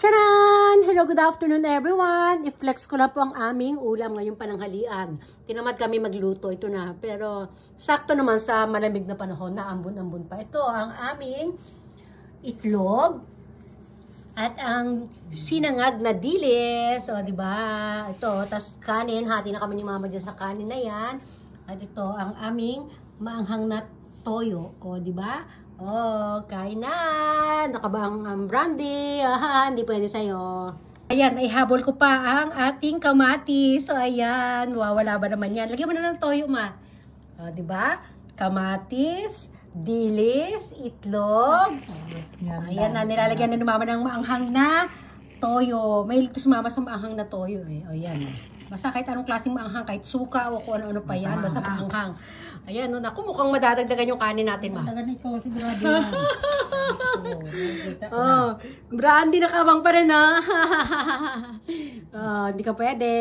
Charan! Hello, good afternoon everyone! I-flex ko lang po ang aming ulam ngayong pananghalian. Tinamad kami magluto, ito na. Pero sakto naman sa malamig na panahon na ambon-ambon pa. Ito ang aming itlog at ang sinangag na dilis. O, diba? Ito, tas kanin. Hati na kami ni mama dyan sa kanin na yan. At ito ang aming maanghang na toyo. O, diba? Oh, kain na! Nakabang brandy. Aha, hindi pwede sa'yo. Ayan, ay habol ko pa ang ating kamatis. So, ayan. Wawala ba naman yan? Lagyan mo na ng toyo, ma. O, diba? Kamatis, dilis, itlog. Ayan na, nilalagyan na ni mama ng maanghang na toyo. May ito si mama sa maanghang na toyo eh. O, ayan. Basta kahit anong klaseng maanghang, kahit suka o kung ano-ano pa yan. Basta maanghang. Ayan, no, naku, mukhang madadagdagan yung kanin natin, ma. Madagdagan ito, sigurado yan. Oh, brandy na kabang pa rin, ha? Oh, hindi ka pwede.